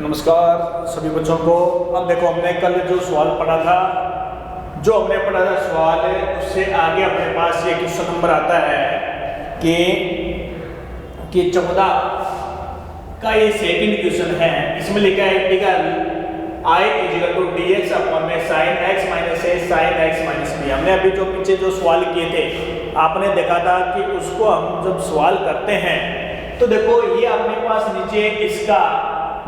नमस्कार सभी बच्चों को। अब देखो हमने कल जो सवाल पढ़ा था सवाल उससे आगे अपने पास ये क्वेश्चन नंबर आता है कि 14 का ये सेकंड क्वेश्चन है। इसमें लिखा है इंटीग्रल I = dx अपॉन में sin x minus a sin x minus b। हमने अभी जो पीछे जो सवाल किए थे आपने देखा था कि उसको हम जब सवाल करते हैं तो देखो ये अपने पास नीचे इसका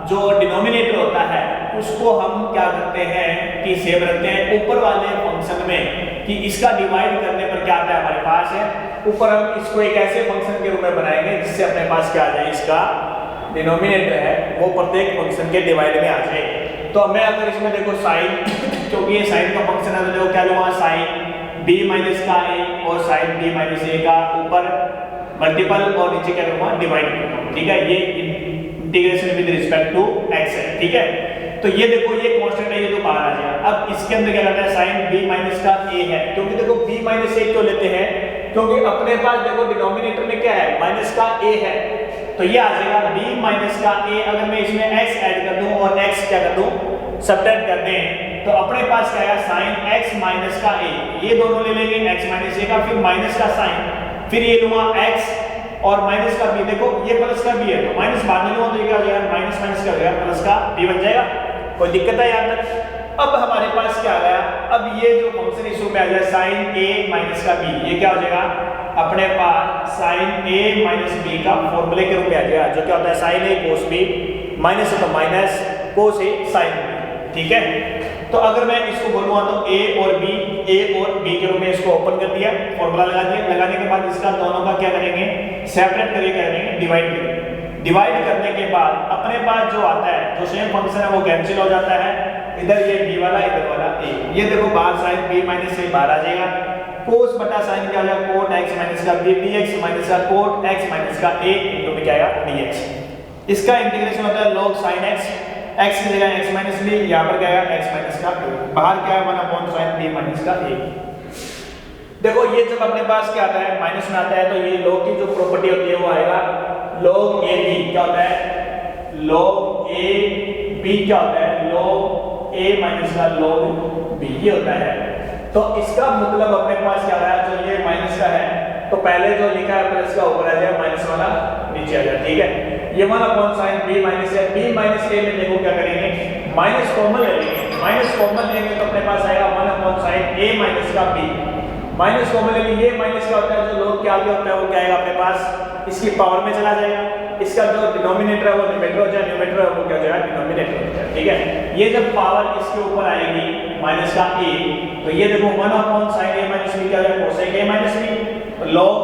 जो डिनोमिनेटर होता है उसको हम क्या करते हैं कि सेव रखते हैं ऊपर वाले फंक्शन में कि इसका डिवाइड करने पर क्या आता है हमारे पास है ऊपर हम इसको एक ऐसे फंक्शन के रूप में बनाएंगे जिससे अपने पास क्या आ जाए इसका डिनोमिनेटर है वो प्रत्येक फंक्शन के डिवाइड में आ जाए। तो हमें अगर इसमें देखो साइन क्योंकि ये साइन का फंक्शन है तो देखो क्या लूंगा साइन b माइनस का a और साइन b माइनस a का ऊपर मल्टीपल और नीचे क्या करूंगा डिवाइड करूंगा। ठीक है ये integration with respect to x है। ठीक है तो ये देखो ये कांस्टेंट है ये तो बाहर आ जाएगा। अब इसके अंदर क्या करता है साइन b माइनस का a है क्योंकि देखो b माइनस a क्यों लेते हैं क्योंकि अपने पास देखो डिनोमिनेटर में क्या है माइनस का a है तो ये आ जाएगा b माइनस का a। अगर मैं इसमें x ऐड कर दूं और x क्या कर दूं सब्ट्रैक्ट कर दें तो अपने पास क्या आएगा साइन x माइनस का a। ये दोनों ले लेंगे x माइनस a का फिर माइनस का साइन फिर ये लूंगा x और माइनस का b। देखो ये प्लस का b है तो माइनस बाद में लूंगा तो ये क्या हो जाएगा माइनस माइनस क्या हो जाएगा प्लस का b बन जाएगा। कोई दिक्कत है यहाँ तक। अब हमारे पास क्या आ गया अब ये जो फंक्शन इस में आ जाए साइन a माइनस का b ये क्या हो जाएगा अपने पास साइन a माइनस b का फॉर्मूले के रूप में आ जाएगा जो क्या होता है sine a cos b minus है तो minus cos a sine b। ठीक है तो अगर मैं इसको बोलूंगा तो a और b के रूप में इसको ओपन कर दिया फॉर्मूला लगा दिया। लगाने के बाद इसका दोनों का क्या करेंगे सेपरेट करके करेंगे डिवाइड करेंगे। डिवाइड करने के बाद अपने पास जो आता है जो सेम फंक्शन है वो कैंसिल हो जाता है इधर ये b वाला इधर वाला a। ये देखो बाहर साइन b माइनस a बाहर आ जाएगा कोस बटा साइन क्या हो जाएगा कोट x माइनस का b dx माइनस का कोट x माइनस का a इनटू में क्या आएगा dx। इसका इंटीग्रेशन होता है log sin x x की जगह x माइनस b यहां पर क्या आएगा x माइनस का a बाहर क्या है 1/sin b माइनस का a। देखो ये जब अपने पास क्या आता है माइनस में आता है तो ये log की जो प्रॉपर्टी होती है वो आएगा log a b क्या होता है log a b क्या होता है log a माइनस का log b ये होता है। तो इसका मतलब अपने पास क्या आया जो ये माइनस का है तो पहले जो लिखा है प्लस का ऊपर आ जाएगा माइनस वाला नीचे आ जाएगा। ठीक है ये 1/sin b माइनस है b माइनस a में देखो क्या करेंगे माइनस कॉमन ले लेंगे। माइनस कॉमन लेंगे तो अपने पास आएगा 1/sin a माइनस का b माइनस कॉमन ले लिए। माइनस क्या होता है जो लोग क्या आगे होता है वो क्या आएगा अपने पास इसकी पावर में चला जाएगा। इसका जो डिनोमिनेटर है वो न्यूमरेटर हो जाएगा न्यूमरेटर है वो क्या हो जाएगा डिनोमिनेटर हो जाएगा। ठीक है ये जब पावर इसके ऊपर आएगी माइनस का a तो ये देखो 1/sin a माइनस b क्या हो जाएगा cosec a minus b log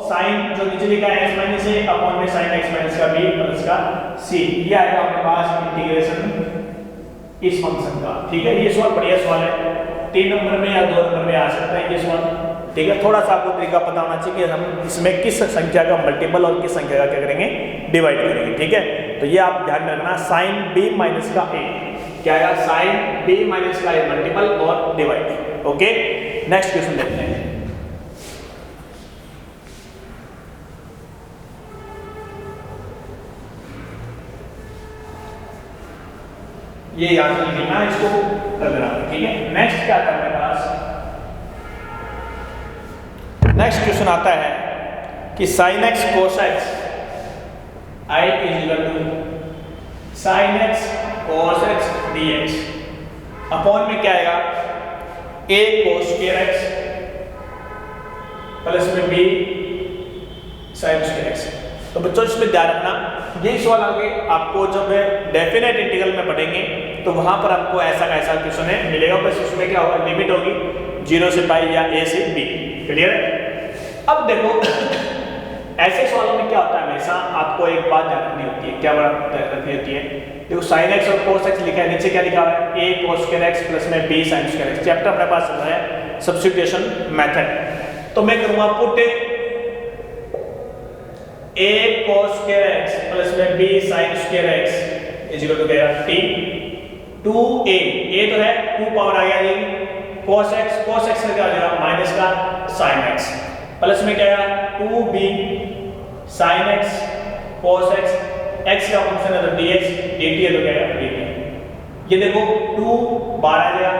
sin जो नीचे लिखा है x माइनस a अपॉन में sin x माइनस का b प्लस का c ये आएगा अपने पास इंटीग्रेशन इस फंक्शन का। ठीक है ये सवाल बढ़िया सवाल है 3 नंबर में या 2 नंबर में आ सकता है ये सवाल। ठीक है थोड़ा सा आपको तरीका पता होना चाहिए कि हम इसमें किस संख्या का मल्टीपल और किस संख्या का क्या करेंगे डिवाइड करेंगे। ठीक है तो ये आप ध्यान में रखना sin b माइनस का a क्या है sin b माइनस का a मल्टीपल और डिवाइड। ओके नेक्स्ट क्वेश्चन देखते हैं। ये याद रखना इसको करना। ठीक है नेक्स्ट क्या करने का नेक्स्ट क्वेश्चन आता है कि sin x cos x I = sin x cos x dx upon में क्या आएगा a cos x प्लस में b sin x। तो बच्चों इसमें ध्यान रखना ये सवाल आगे आपको जब डेफिनेट इंटीग्रल में पढ़ेंगे तो वहां पर आपको ऐसा का ऐसा क्वेश्चन मिलेगा बस उसमें क्या होगा लिमिट होगी 0 से पाई या a से b। क्लियर है। अब देखो ऐसे सवालों में क्या होता है हमेशा आपको एक बात ध्यान रखनी होती है। क्या बात रखनी होती है देखो sin x और cos x लिखा है नीचे क्या लिखा है a cos x प्लस में b sin x। चैप्टर अपने पास चल रहा है सब्स्टिट्यूशन मेथड। तो मैं करूंगा put a cos x plus में b sin x equal to क्या t 2a a तो है 2 पावर आ गया ये cos x का क्या हो जाएगा माइनस का sin x प्लस में क्या है 2b sin x cos x x का फंक्शन है तो dx dt है तो क्या है dt। ये देखो 2 बाहर आ गया,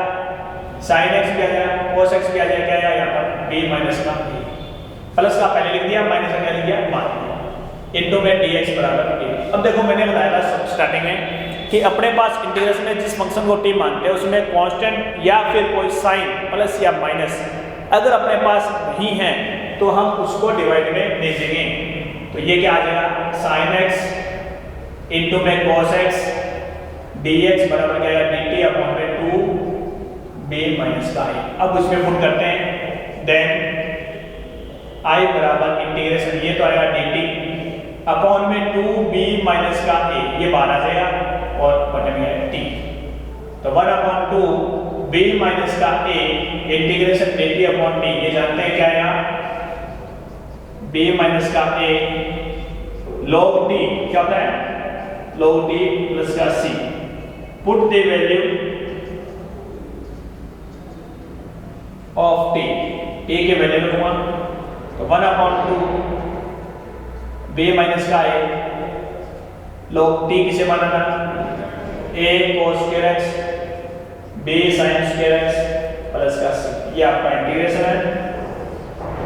साइन एक्स भी आ जाएगा, कोस एक्स भी आ जाएगा, क्या आया यहाँ पर b माइनस का a, प्लस का पहले लिख दिया, माइनस का क्या लिख दिया बाद में, इनटू में dx बराबर a। अब देखो मैंने बताया था स्टार्टिंग में कि अपने पास इंटीग्रेशन में जिस फंक्शन को t मानते हैं उसमें कांस्टेंट या फिर कोई साइन प्लस या माइनस अगर अपने पास नहीं है तो हम उसको डिवाइड में दे देंगे। तो ये क्या आ जाएगा साइन एक्स इनटू में cos x dx बराबर क्या आएगा dt अपॉन में 2 b माइनस का i। अब उसमें पुट करते हैं, देन i बराबर इंटीग्रेशन ये तो आएगा dt अपॉन में 2b माइनस का a, ये बाहर आ जाएगा और बटन में है t, तो 1 अपॉन 2 b माइनस का a integration dt upon t, ये जानते हैं क्या आएगा b माइनस का a log t क्या होता है log t प्लस का c, put the value of t, a के वैल्यू लूंगा तो 1 अपॉन 2 b माइनस का a log t किसे माना था a cos square x b sin square x plus का c, ये आपका इंटीग्रेशन है।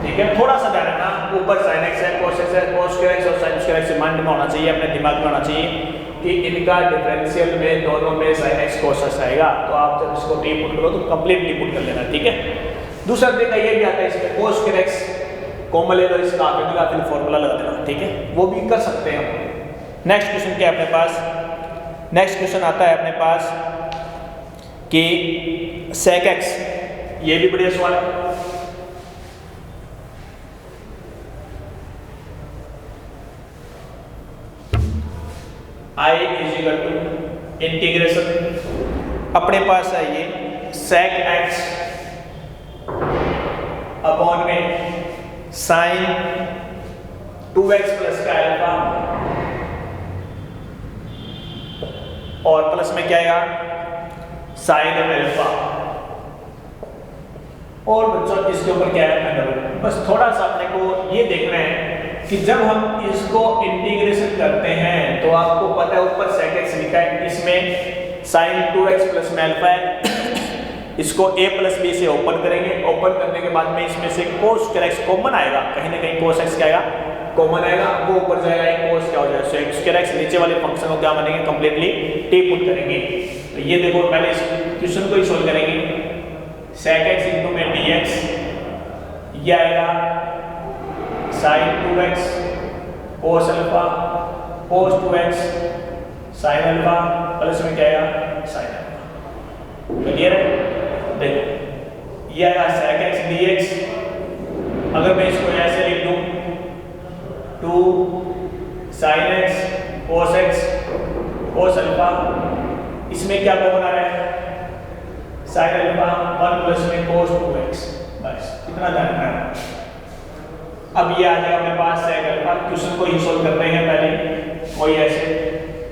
ठीक है, थोड़ा सा ध्यान रखना, ऊपर sin x है, cos x है, cos स्क्वायर x और sin स्क्वायर x माइंड में होना चाहिए, अपने दिमाग में होना चाहिए कि इनका डिफरेंशियल में दोनों में sin x cos x आएगा, तो आप जब इसको t पुट करो तो कंप्लीटली पुट कर लेना। ठीक है, दूसरा तरीका ये भी आता है इसमें cos स्क्वायर x कॉमन ले लो, इसका आप इनका फिर फॉर्मूला लगा देना। ठीक है, वो भी कर सकते हैं हम। नेक्स्ट क्वेश्चन क्या है अपने पास, नेक्स्ट क्वेश्चन आता है अपने पास कि sec x, ये भी बढ़िया सवाल है। I is equal to integration अपने पास है ये sec x अपॉन में साइन 2x प्लस का अल्फा और प्लस में क्या आएगा साइन अल्फा, और बच्चों इसके ऊपर क्या है अंडर। बस थोड़ा सा अपने को ये देखना है कि जब हम इसको इंटीग्रेशन करते हैं तो आपको पता है ऊपर sec x लिखा है, इसमें sin 2x प्लस में अल्फा है, इसको a प्लस b से ओपन करेंगे, ओपन करने के बाद में इसमें से cos स्क्वायर x कॉमन आएगा, कहीं ना कहीं cos x क्या आएगा कॉमन आएगा, वो ऊपर जाएगा, एक cos क्या हो जाएगा sec स्क्वायर x, नीचे वाले फंक्शन को क्या मानेंगे कंप्लीटली t पुट करेंगे। तो ये देखो पहले इस क्वेश्चन को ही सोल्व करेंगे, sec x इनटू में dx, ये आएगा sin 2x cos alpha cos 2x sin alpha plus में क्या आएगा sin अल्फा। क्लियर है, देखो ये आएगा sec x dx, अगर मैं इसको ऐसे लिख दूं 2 sin x cos x cos alpha, इसमें क्या कॉमन आ रहा है sin अल्फा 1 प्लस में cos 2x, बस इतना ध्यान रखना। अब ये आ जाएगा अपने पास sec अल्फा, क्वेश्चन को ही सोल्व करते हैं पहले, कोई ऐसे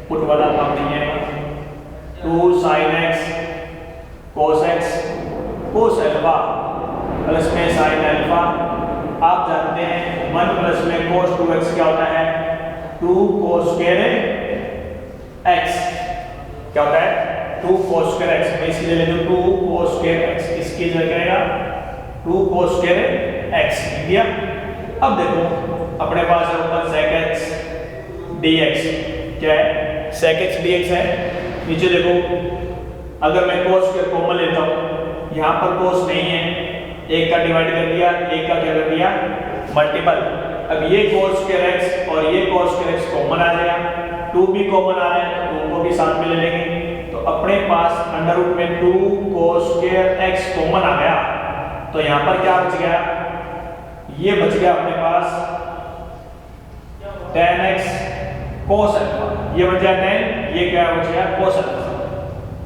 पुट वाला काम नहीं है। 2 sin x cos x cos alpha plus में sin अल्फा, आप जानते हैं 1 प्लस में cos 2x क्या होता है 2 cos स्क्वायर x, क्या होता है 2 cos स्क्वायर x, मैं इसकी जगह ले लूं 2 cos स्क्वायर x, इसकी जगह क्या आएगा 2 cos स्क्वायर x लिख दिया। अब देखो अपने पास है ऊपर sec x dx, क्या है sec x dx है, नीचे देखो अगर मैं cos स्क्वायर कॉमन लेता हूँ, यहाँ पर cos नहीं है, एक का डिवाइड कर दिया, एक का क्या कर दिया मल्टीपल, अब ये cos स्क्वायर x और ये cos स्क्वायर x कॉमन आ जाएगा, 2 भी कॉमन आ रहा है तो 2 को भी साथ में ले लेंगे, तो अपने पास अंडर रूट में 2 cos स्क्वायर x कॉमन आ गया, तो यहाँ पर क्या बच गया, ये बच गया अपने पास tan x cos अल्फा, ये बच गया tan, ये क्या बच गया cos अल्फा,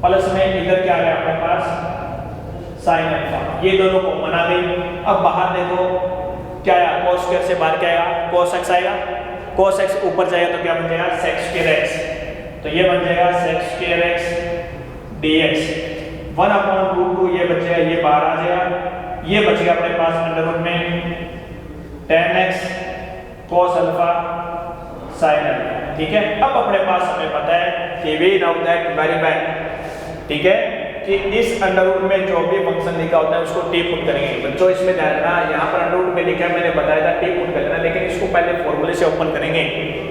प्लस में इधर क्या आ गया अपने पास sin अल्फा, ये दोनों कॉमन आ गई। अब बाहर देखो क्या आया cos स्क्वायर से बाहर क्या आएगा cos x आएगा, cos x ऊपर जाएगा तो क्या बन जाएगा sec स्क्वायर x, तो ये बन जाएगा sec स्क्वायर x dx, 1/√2 ये बच जाएगा, ये बाहर आ जाएगा, ये बच गया अपने पास अंडर रूट में tan x cos अल्फा sin अल्फा। ठीक है, अब अपने पास हमें पता है कि we know that very well ठीक है, कि इस अंडर रूट में जो भी फंक्शन लिखा होता है उसको टी पुट करेंगे। बच्चों इसमें ध्यान रखना, यहाँ पर अंडर रूट में लिखा है, मैंने बताया था टी पुट करना, लेकिन इसको पहले फॉर्मूले से ओपन करेंगे,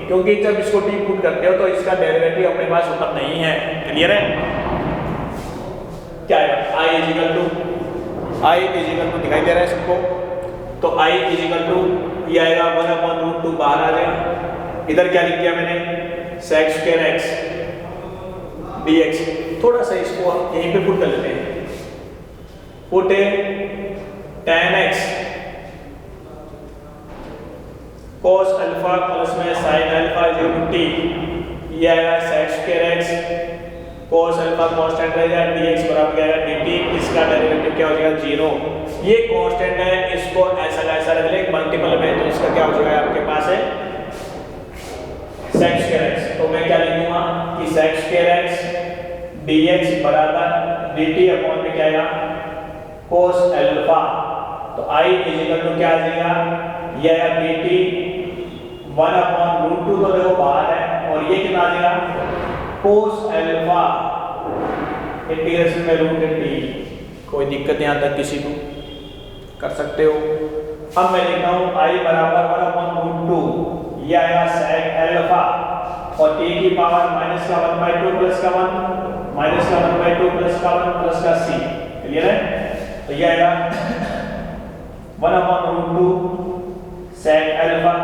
क्योंकि जब इसको टी पुट करते हो तो इसका डेरिवेटिव अपने पास ऊपर नहीं है। क्लियर है? क्या है? आई इजिकल टू दिखाई दे रहा है सबको, तो आई इजिकल टू ये आएगा 1/√2 बाहर आ जाएगा। इधर क्या लिख दिया मैंने, sec स्क्वायर x dx। थोड़ा सा इसको यहीं पे पुट कर लेते हैं, put tan x cos alpha plus में sin अल्फा t, ये आएगा sec square x cos alpha constant रहेगा, dx बराबर क्या आएगा dt, इसका डेरिवेटिव क्या हो जाएगा 0। ये कांस्टेंट है, इसको ऐसा का ऐसा रख ले, मल्टीपल में तो इसका क्या हो जाएगा आपके पास है sec स्क्वायर x। तो मैं क्या लिखूंगा कि sec स्क्वायर x dx बराबर dt अपॉन में क्या आएगा cos अल्फा। तो i इक्वल टू क्या आ जाएगा, ये आएगा dt 1/√2, तो देखो बाहर है, और ये कितना आ जाएगा cos अल्फा इंटीग्रेशन में रूट t। कोई दिक्कत यहाँ तक किसी को कर सकते हो। अब मैं लिखता हूँ i बराबर 1/√2, ये आएगा sec अल्फा, और t की पावर माइनस का 1/2 प्लस का 1 माइनस का 1/2 प्लस का 1 प्लस का c। क्लियर है? तो ये आएगा 1/√2 sec अल्फा,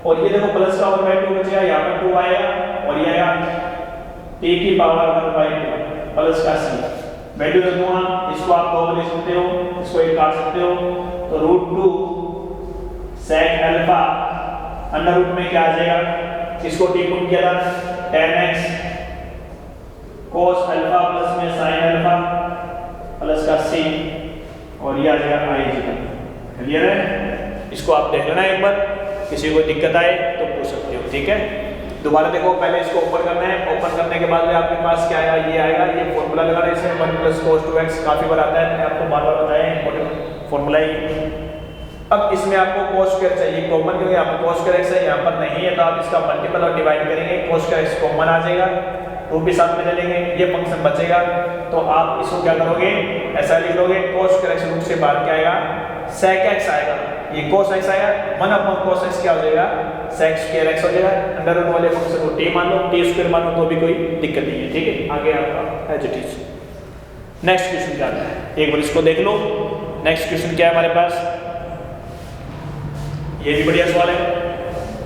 और ये देखो प्लस का 1/2 बचेगा, यहाँ पर 2 आएगा, और ये आएगा t की पावर 1/2 प्लस का c। वैल्यू रख दूंगा, इसको आप दो लिख सकते हो, इसको एक काट सकते हो, तो √2 sec अल्फा अंडर रूट में क्या आ जाएगा, इसको टी पुट किया था tan x cos alpha plus में sin अल्फा प्लस का c, और ये आ जाएगा i इक्वल। क्लियर है? इसको आप देख लेना एक बार, किसी को दिक्कत आए तो पूछ सकते हो। ठीक है, दोबारा देखो, पहले इसको ओपन करना है, ओपन करने के बाद में आपके पास क्या आएगा, ये आएगा, ये फॉर्मूला लगाना है, इसमें 1 + cos 2x काफी बार आता है, मैंने आपको बार-बार बताया है, इंपॉर्टेंट फॉर्मूला ही। अब इसमें आपको cos स्क्वायर चाहिए कॉमन, क्योंकि आपको cos स्क्वायर x है, यहाँ पर नहीं है, तो आप इसका मल्टीपल और डिवाइड करेंगे, cos स्क्वायर x कॉमन आ जाएगा, 2 भी साथ में ले लेंगे, ये फंक्शन बचेगा, तो आप इसको क्या करोगे, ऐसा लिख लोगे, cos स्क्वायर x रूट से बाहर क्या आएगा, sec x आएगा, ये cos x आएगा, 1/cos x क्या हो जाएगा, sec स्क्वायर x हो जाएगा। अंडर रूट वाले फंक्शन को t मान लो, t स्क्वायर मान लो, तो भी कोई दिक्कत नहीं है। ठीक है, आगे आपका as it is. Next question क्या आता है, एक बार इसको देख लो। नेक्स्ट क्वेश्चन क्या है हमारे पास, ये भी बढ़िया सवाल है।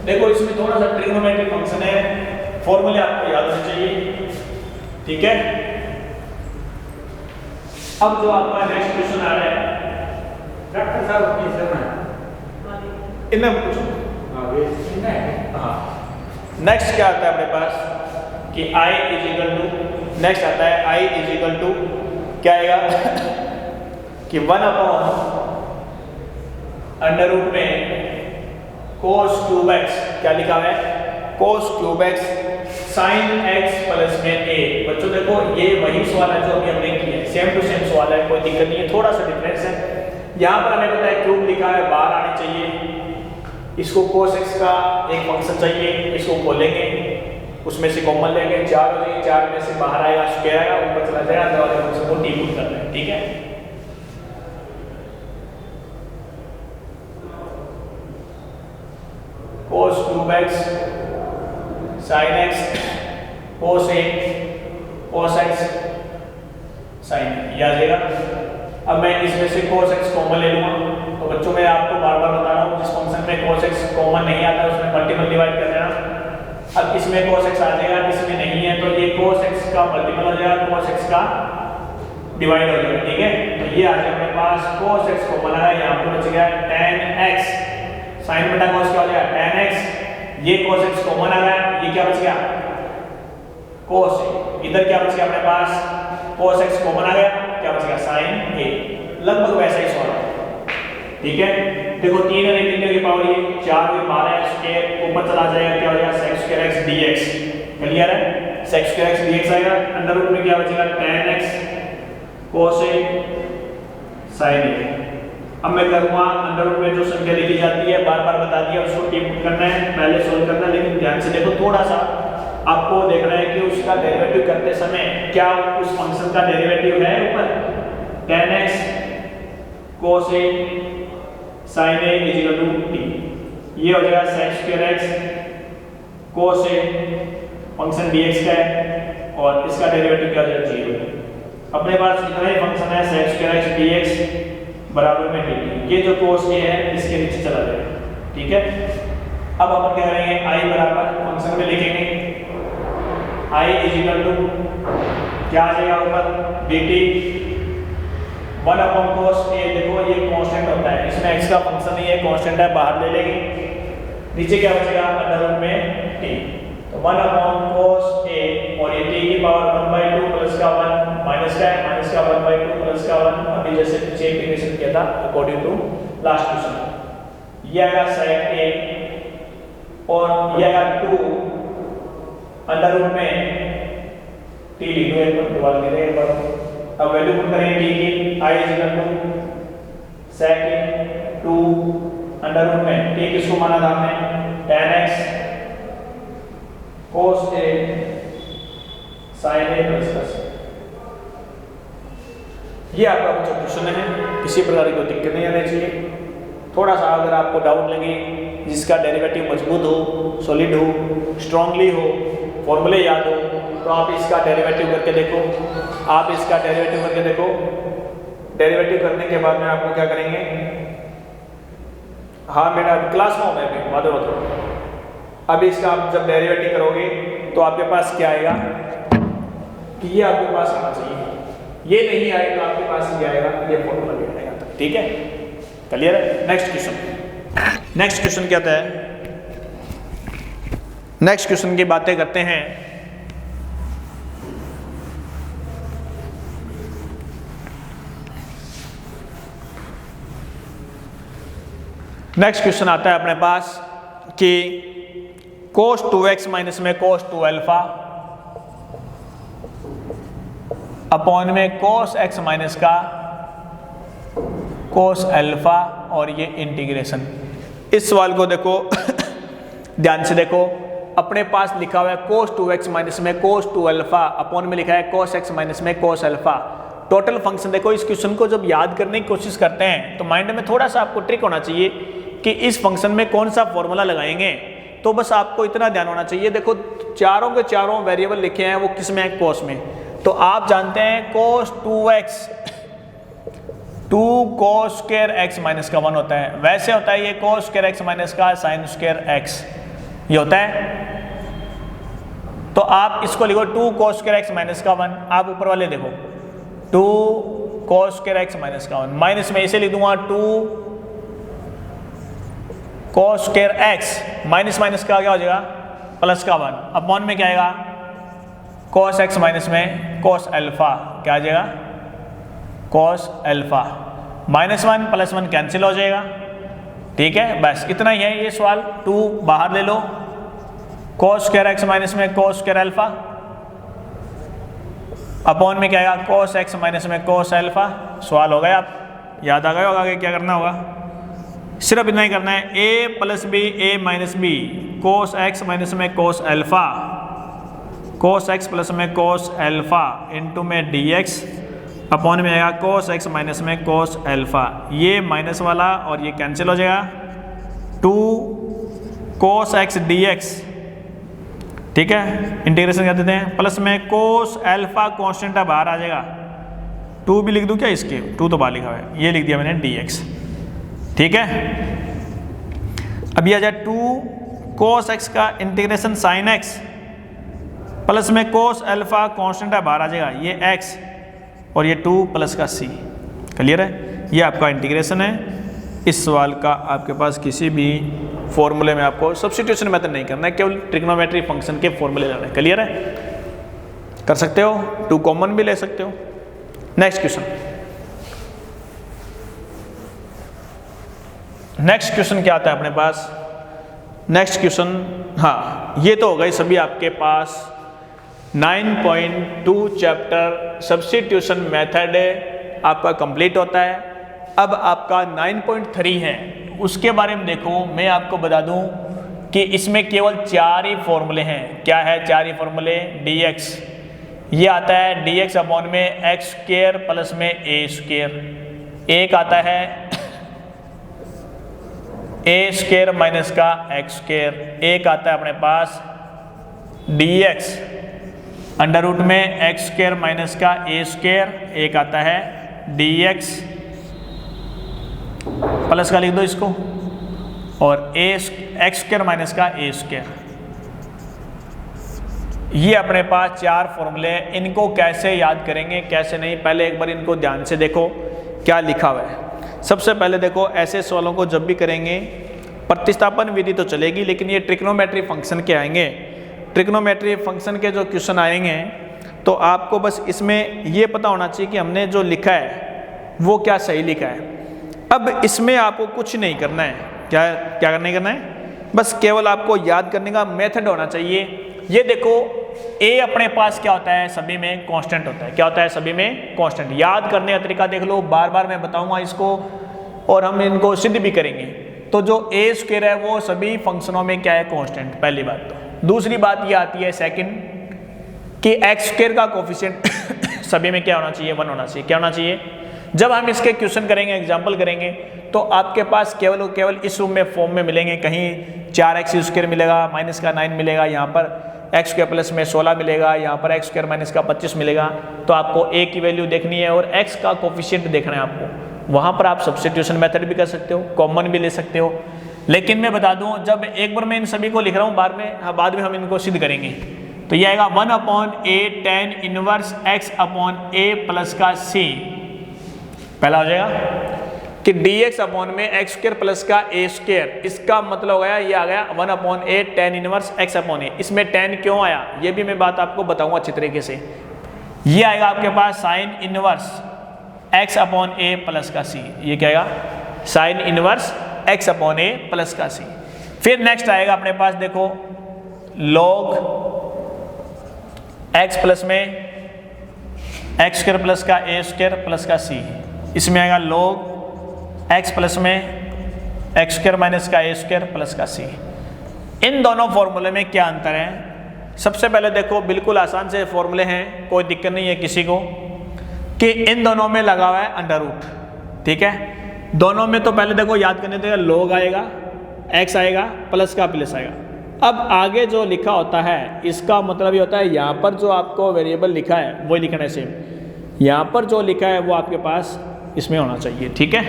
देखो इसमें थोड़ा सा ट्रिग्नोमेट्रिक फंक्शन है, फॉर्मूले आपको याद होने चाहिए। ठीक है, अब जो आपका नेक्स्ट क्वेश्चन आ रहा है, डॉक्टर साहब इन्हें पूछो। हाँ, नेक्स्ट क्या आता है अपने पास कि i इक्वल टू, नेक्स्ट आता है i इक्वल टू क्या आएगा कि 1/√में cos क्यूब x, क्या लिखा है, cos cube x sin x plus में a। बच्चों देखो ये वही सवाल है जो अभी हमने किया है, सेम टू सेम सवाल है, कोई दिक्कत नहीं है, थोड़ा सा डिफरेंस है। यहाँ पर हमें पता है क्यूब लिखा है, बाहर आने चाहिए, इसको cos x का एक फंक्शन चाहिए, इसको खोलेंगे, उसमें से कॉमन लेंगे, 4 हो जाएगी, 4 में से बाहर आएगा, स्क्वायर आएगा, ऊपर चला जाएगा, अंदर वाले फंक्शन को टी पुट करना है। ठीक है, cos cube x sin x cos a cos x sin ये आ जाएगा। अब मैं इसमें से cos x कॉमन ले लूंगा, तो बच्चों मैं आपको बार-बार बता रहा हूँ, जिस फंक्शन में cos x कॉमन नहीं आता उसमें मल्टीपल डिवाइड कर देना। अब इसमें cos x आ जाएगा, इसमें नहीं है, तो ये cos x का मल्टीपल हो जाएगा, cos x का डिवाइड हो जाएगा। ठीक है, तो ये आ जाएगा मेरे पास cos x कॉमन आया, यहाँ पर बच गया tan x, sin बटा cos क्या हो जाएगा tan x, ये cos x कॉमन आ गया, ये क्या बच गया cos a, इधर क्या बच गया अपने पास cos x कॉमन आ गया, क्या बच गया sin a। लगभग वैसा ही सवाल है। ठीक है, देखो 3 और 3 की पावर ये 4 में 12 स्क्वायर ऊपर चला जाएगा, क्या हो जाएगा sec square x dx। Clear है, sec स्क्वायर x dx आएगा, अंडर रूट में क्या बचेगा tan x cos a sin a। अब मैं करूंगा अंडर रूट में जो संख्या लिखी जाती है, बार-बार बता दिया, उसको टी पुट करना है, पहले सोल्व करना है, लेकिन ध्यान से देखो, थोड़ा सा आपको देखना है कि उसका डेरिवेटिव करते समय क्या उस फंक्शन का डेरिवेटिव है ऊपर tan x cos a sin a is equal to t, ये हो जाएगा sec square x cos a function dx का है और इसका डेरिवेटिव क्या हो जाएगा 0। अपने पास कितना ही फंक्शन है sec स्क्वायर x dx बराबर में dt, ये जो cos a है इसके नीचे चला जाएगा, ठीक है। अब अपन क्या करेंगे i बराबर फंक्शन में लिखेंगे i इज इक्वल टू क्या आ जाएगा ऊपर dt 1 अपॉन cos a, देखो ये कांस्टेंट होता है, इसमें x का फंक्शन नहीं है, कांस्टेंट है, बाहर ले लेंगे, नीचे क्या बचेगा अंडर रूट में t, तो 1 अपॉन cos a और ये t की पावर 1/2 प्लस का 1 माइनस का है, माइनस का 1/2 प्लस का 1, अभी जैसे पीछे इंटीग्रेशन किया था अकॉर्डिंग टू लास्ट क्वेश्चन, ये आएगा sec a और ये आएगा 2 अंडर रूट में t लिख दो, एक बार दोबारा ले लेंगे एक बार। अब वैल्यू पुट करेंगे t की, i is equal to sec 2 under root में t किसको माना था हमने tan x cos a sin a plus ये आपका जो क्वेश्चन है, किसी प्रकार की कोई दिक्कत नहीं आनी चाहिए। थोड़ा सा अगर आपको डाउट लगे, जिसका डेरिवेटिव मजबूत हो, सॉलिड हो, स्ट्रांगली हो, फॉर्मूले याद हो, तो आप इसका डेरिवेटिव करके देखो, आप इसका डेरिवेटिव करके देखो। डेरिवेटिव करने के बाद में आपको क्या करेंगे, हाँ बेटा क्लास में मैं भी वादे बताओ। अब इसका आप जब डेरिवेटिव करोगे तो आपके पास क्या आएगा कि ये आपके पास आना चाहिए, ये नहीं आएगा तो आपके पास ये आएगा, ये फॉर्मूला भी आएगा, ठीक है, क्लियर है। नेक्स्ट क्वेश्चन, नेक्स्ट क्वेश्चन क्या है, नेक्स्ट क्वेश्चन की बातें करते हैं। नेक्स्ट क्वेश्चन आता है अपने पास कि cos 2x माइनस में cos 2 अल्फा अपॉन में cos x माइनस का cos अल्फा और ये इंटीग्रेशन। इस सवाल को देखो ध्यान से देखो, अपने पास लिखा हुआ है cos 2x माइनस में cos 2 अल्फा अपॉन में लिखा है cos x माइनस में cos अल्फा। टोटल फंक्शन देखो, इस क्वेश्चन को जब याद करने की कोशिश करते हैं तो माइंड में थोड़ा सा आपको ट्रिक होना चाहिए कि इस फंक्शन में कौन सा फॉर्मूला लगाएंगे। तो बस आपको इतना ध्यान होना चाहिए, देखो चारों के चारों वेरिएबल लिखे हैं, वो किस में है, cos में। तो आप जानते हैं cos 2x 2 cos square x minus का 1 होता है, वैसे होता है ये cos स्क्वायर x माइनस का sin स्क्वायर x, ये होता है। तो आप इसको लिखो 2 cos स्क्वायर x माइनस का 1, आप ऊपर वाले देखो 2 cos स्क्वायर x माइनस का 1, माइनस में इसे लिख दूंगा 2 cos square x, minus minus का क्या हो जाएगा प्लस का 1, अपॉन में क्या आएगा cos x माइनस में cos अल्फा, क्या आ जाएगा cos अल्फा, -1 + 1 कैंसिल हो जाएगा, ठीक है। बस इतना ही है ये सवाल। 2 बाहर ले लो, cos स्क्वायर x माइनस में cos स्क्वायर अल्फा अपॉन में क्या आएगा cos x माइनस में cos अल्फा। सवाल हो गया, आप याद आ गया होगा आगे क्या करना होगा, सिर्फ इतना ही करना है a + b a - b cos x minus में cos alpha cos x plus में cos अल्फा इंटू में dx अपॉन में आएगा cos x माइनस में cos अल्फा, ये माइनस वाला और ये कैंसिल हो जाएगा 2 cos x dx, ठीक है। इंटीग्रेशन कर देते हैं, प्लस में cos अल्फा कांस्टेंट है बाहर आ जाएगा, 2 भी लिख दूं क्या, इसके 2 तो बाहर लिखा हुआ है, ये लिख दिया मैंने dx, ठीक है। अब ये आ जाए 2 cos x का इंटीग्रेशन sin x प्लस में cos अल्फा कांस्टेंट है बाहर आ जाएगा, ये x और ये 2 प्लस का c, क्लियर है। ये आपका इंटीग्रेशन है। इस सवाल का आपके पास किसी भी फॉर्मूले में आपको सब्स्टिट्यूशन मेथड नहीं करना है, केवल ट्रिग्नोमेट्री फंक्शन के फॉर्मूले लेना है, क्लियर है। कर सकते हो, 2 कॉमन भी ले सकते हो। नेक्स्ट क्वेश्चन, नेक्स्ट क्वेश्चन क्या आता है अपने पास, नेक्स्ट क्वेश्चन, हाँ ये तो हो गई सभी आपके पास 9.2 चैप्टर सब्स्टिट्यूशन मेथड आपका कंप्लीट होता है। अब आपका 9.3 है, उसके बारे में देखो। मैं आपको बता दूं कि इसमें केवल 4 ही फॉर्मूले हैं। क्या है 4 ही फॉर्मूले? dx ये आता है dx अपॉन में एक्स स्क्वायर प्लस में ए स्क्वायर, एक आता है ए स्क्वायर माइनस का एक्स स्क्वायर, एक आता है अपने पास dx अंडर रूट में एक्स स्क्वायर माइनस का ए स्क्वायर, एक आता है dx प्लस का लिख दो इसको और एक्स स्क्वायर माइनस का ए स्क्वायर। ये अपने पास 4 फॉर्मूले हैं। इनको कैसे याद करेंगे कैसे नहीं, पहले एक बार इनको ध्यान से देखो क्या लिखा हुआ है। सबसे पहले देखो ऐसे सवालों को जब भी करेंगे प्रतिस्थापन विधि तो चलेगी, लेकिन ये ट्रिग्नोमेट्री फंक्शन के आएंगे। ट्रिग्नोमेट्री फंक्शन के जो क्वेश्चन आएंगे तो आपको बस इसमें ये पता होना चाहिए कि हमने जो लिखा है वो क्या सही लिखा है। अब इसमें आपको कुछ नहीं करना है, क्या नहीं करना है, बस केवल आपको याद करने का मेथड होना चाहिए। ये देखो a अपने पास क्या होता है, सभी में कांस्टेंट होता है। क्या होता है? सभी में कांस्टेंट। याद करने का तरीका देख लो, बार बार मैं बताऊंगा इसको और हम इनको सिद्ध भी करेंगे। तो जो a स्क्वायर है वो सभी फंक्शनों में क्या है? कांस्टेंट, पहली बात। तो दूसरी बात ये आती है सेकंड कि एक्स स्क्वायर का कोफिशिएंट सभी में क्या होना चाहिए? 1 होना चाहिए। क्या होना चाहिए? जब हम इसके क्वेश्चन करेंगे, एग्जाम्पल करेंगे तो आपके पास केवल इस रूम में फॉर्म में मिलेंगे। कहीं 4x स्क्वायर मिलेगा माइनस का 9 मिलेगा, यहाँ पर एक्स स्क्वायर प्लस में 16 मिलेगा, यहाँ पर एक्स स्क्वायर माइनस का 25 मिलेगा। तो आपको a की वैल्यू देखनी है और x का कोफिशिएंट देखना है आपको। वहाँ पर आप सब्स्टिट्यूशन मेथड भी कर सकते हो, कॉमन भी ले सकते हो। लेकिन मैं बता दूँ, जब एक बार मैं इन सभी को लिख रहा हूँ, बाद में हम इनको सिद्ध करेंगे। तो ये आएगा 1/a tan inverse x upon a plus का c। पहला हो जाएगा कि dx अपॉन में एक्स स्क्वायर प्लस का ए स्क्वायर, इसका मतलब हो गया ये आ गया 1/a tan inverse x upon a। इसमें tan क्यों आया ये भी मैं बात आपको बताऊंगा अच्छी तरीके से। ये आएगा आपके पास sine inverse x upon a plus का c। ये क्या आएगा? Sine inverse x upon a plus का c। फिर नेक्स्ट आएगा अपने पास देखो log x प्लस में एक्स स्क्वायर प्लस का ए स्क्वायर प्लस का c। इसमें आएगा log x प्लस में एक्स स्क्वायर माइनस का ए स्क्वायर प्लस का c। इन दोनों फॉर्मूले में क्या अंतर है? सबसे पहले देखो बिल्कुल आसान से फॉर्मूले हैं, कोई दिक्कत नहीं है किसी को, कि इन दोनों में लगा हुआ है अंडर रूट। ठीक है, दोनों में तो पहले देखो याद करने देगा, log आएगा, x आएगा, प्लस का प्लस आएगा। अब आगे जो लिखा होता है इसका मतलब ये होता है यहाँ पर जो आपको वेरिएबल लिखा है वही लिखना है सेम, यहाँ पर जो लिखा है वो आपके पास इसमें होना चाहिए। ठीक है,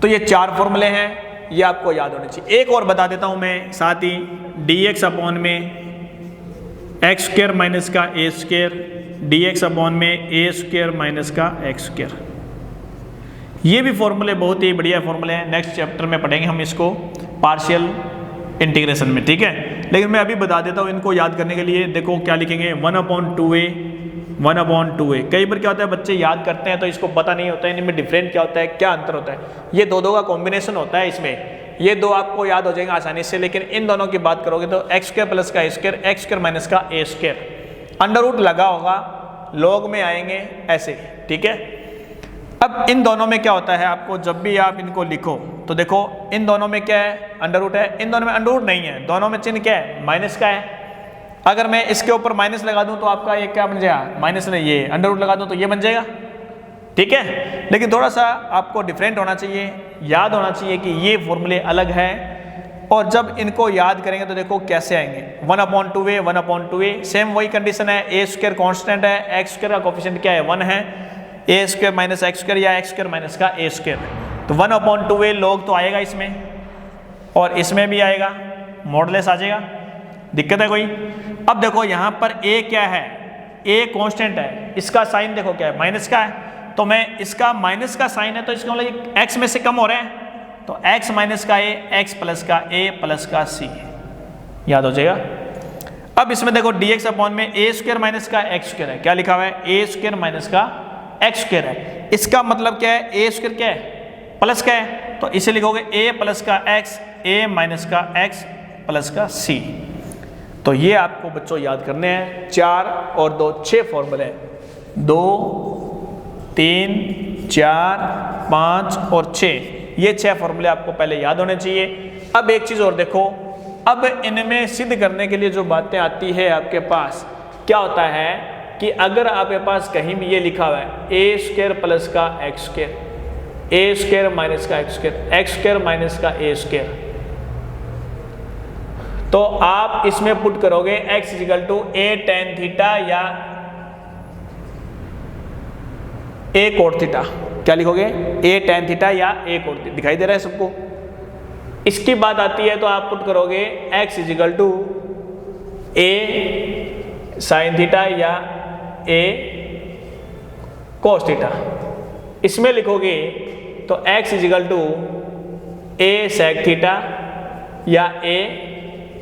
तो ये 4 फॉर्मूले हैं, ये आपको याद होने चाहिए। एक और बता देता हूं मैं साथ ही, dx अपॉन में एक्स स्क्वायर माइनस का ए स्क्वायर, dx अपॉन में ए स्क्वायर माइनस का एक्स स्क्वायर। ये भी फॉर्मूले बहुत ही बढ़िया फॉर्मूले हैं, नेक्स्ट चैप्टर में पढ़ेंगे हम इसको पार्शियल इंटीग्रेशन में। ठीक है, लेकिन मैं अभी बता देता हूँ इनको याद करने के लिए। देखो क्या लिखेंगे, 1/2a। कई बार क्या होता है बच्चे याद करते हैं तो इसको पता नहीं होता है इनमें डिफरेंट क्या होता है, क्या अंतर होता है। ये दो का कॉम्बिनेशन होता है इसमें, ये 2 आपको याद हो जाएंगे आसानी से। लेकिन इन दोनों की बात करोगे तो एक्स स्क्वायर प्लस का a square, x square minus का ए स्क्वायर, अंडर रूट लगा होगा, लॉग में आएंगे ऐसे। ठीक है, अब इन दोनों में क्या होता है, आपको जब भी आप इनको लिखो तो देखो इन दोनों में क्या है, अंडर रूट है, इन दोनों में अंडर रूट नहीं है, दोनों में चिन्ह क्या है, माइनस का है। अगर मैं इसके ऊपर माइनस लगा दूं तो आपका ये क्या बन जाएगा, माइनस नहीं, ये अंडर रूट लगा दूं तो ये बन जाएगा। ठीक है, लेकिन थोड़ा सा आपको डिफरेंट होना चाहिए, याद होना चाहिए कि ये फॉर्मूले अलग हैं। और जब इनको याद करेंगे तो देखो कैसे आएंगे, 1/2a सेम वही कंडीशन है, ए स्क्वायर कॉन्स्टेंट है, एक्स स्क्वायर का कोफिशिएंट क्या है 1 है, a square minus x square या एक्स स्क्वायर माइनस का ए स्क्वायर। तो 1/2a log तो आएगा इसमें और इसमें भी आएगा, मॉडुलस आ जाएगा, दिक्कत है कोई। अब देखो यहाँ पर a क्या है, a कांस्टेंट है, इसका साइन देखो क्या है, माइनस का है। तो मैं इसका माइनस का साइन है तो इसका मतलब x में से कम हो रहे हैं, तो x माइनस का a, x प्लस का a प्लस का c, याद हो जाएगा। अब इसमें देखो dx अपॉन में a स्क्वायर माइनस का x स्क्वायर है, क्या लिखा हुआ है, a स्क्वायर माइनस का x स्क्वायर है। इसका मतलब क्या है, a स्क्वायर क्या है, प्लस का है, तो इसे लिखोगे a प्लस का x, a माइनस का x प्लस का c। तो ये आपको बच्चों याद करने हैं, 4 और 2 6 फॉर्मूले, 2 3 4 5 और 6, ये 6 फॉर्मूले आपको पहले याद होने चाहिए। अब एक चीज़ और देखो, अब इनमें सिद्ध करने के लिए जो बातें आती है आपके पास, क्या होता है कि अगर आपके पास कहीं भी ये लिखा हुआ है ए स्क्वायर प्लस का x square, a square minus का x square, x square minus का ए स्क्वायर, तो आप इसमें पुट करोगे x equal to a tan theta या ए कोट थीटा। क्या लिखोगे? ए टेन थीटा या ए कोट थीटा। दिखाई दे रहा है सबको? इसकी बात आती है तो आप पुट करोगे x equal to a sine theta या ए कोस थीटा। इसमें लिखोगे तो x equal to a sec theta या ए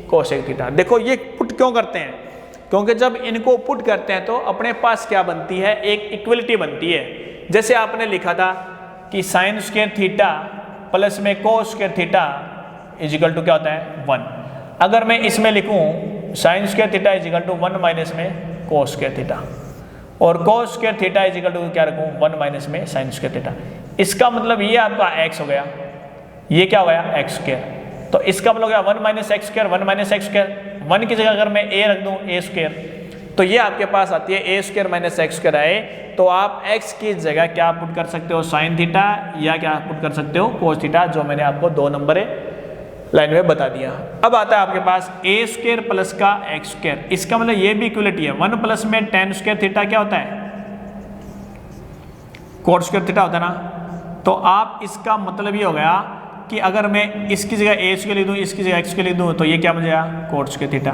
कोसेक थीटा। देखो ये पुट क्यों करते हैं? क्योंकि जब इनको पुट करते हैं तो अपने पास क्या बनती है? एक इक्वलिटी बनती है। जैसे आपने लिखा था कि साइन स्क्वायर थीटा प्लस में cos square theta equal to क्या होता है? 1। अगर मैं इसमें लिखूं sine square theta equal to 1 minus में कोस स्क्वायर थीटा, और cos square theta equal to क्या रखूं? 1 माइनस में साइन स्क्वायर थीटा। इसका मतलब ये आपका x हो गया, ये क्या हो गया? X square. तो इसका मतलब क्या? 1 minus x square, 1 minus x square. 1 की जगह अगर मैं a रख दूं ए स्क्वायर, तो ये आपके पास आती है a square minus x square आए, तो आप x की जगह क्या पुट कर सकते हो? साइन थीटा या क्या पुट कर सकते हो? कोस थीटा, जो मैंने आपको 2 नंबर लाइन में बता दिया। अब आता है आपके पास ए स्क्वायर प्लस का एक्स स्क्वायर। इसका मतलब ये भी इक्वलिटी है। 1 प्लस में टेन स्क्वायर थीटा क्या होता है? कोट स्क्वायर थीटा होता है ना। तो आप इसका मतलब ये हो गया कि अगर मैं इसकी जगह ए स्क्वायर लिख दूँ, इसकी जगह एक्स स्क्वायर लिख दूँ, तो ये क्या बन जाएगा? Coat square theta.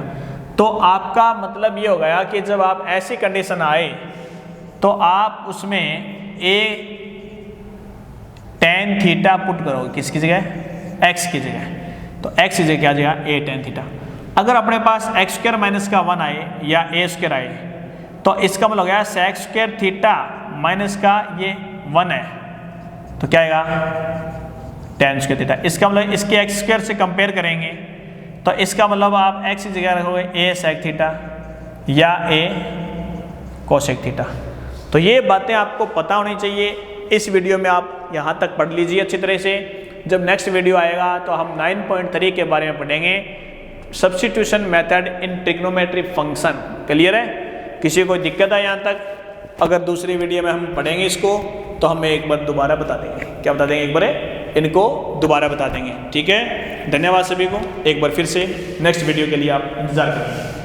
तो आपका मतलब ये हो गया कि जब आप ऐसी कंडीशन आए तो आप उसमें ए टेन थीटा पुट करोगे। किसकी जगह? एक्स की जगह। तो एक्स की जगह क्या जाएगा? ए टेन थीटा। अगर अपने पास एक्स स्क्वायर माइनस का 1 आए या ए स्क्वायर आए, तो इसका मतलब हो गया सेक स्क्वायर थीटा माइनस का ये 1 है, तो क्या आएगा? Ten square theta. इसका मतलब इसके एक्स स्क्वायर से कंपेयर करेंगे तो इसका मतलब आप एक्स की जगह रखोगे ए सेक थीटा या ए कोसेक थीटा। तो ये बातें आपको पता होनी चाहिए। इस वीडियो में आप यहाँ तक पढ़ लीजिए अच्छी तरह से। जब नेक्स्ट वीडियो आएगा तो हम 9.3 के बारे में पढ़ेंगे, substitution method in trigonometry function. Clear है? किसी को दिक्कत है यहाँ तक? अगर दूसरी वीडियो में हम पढ़ेंगे इसको तो हम एक बार दोबारा बता देंगे। क्या बता देंगे? एक बार इनको दोबारा बता देंगे। ठीक है, धन्यवाद सभी को। एक बार फिर से नेक्स्ट वीडियो के लिए आप इंतजार करेंगे।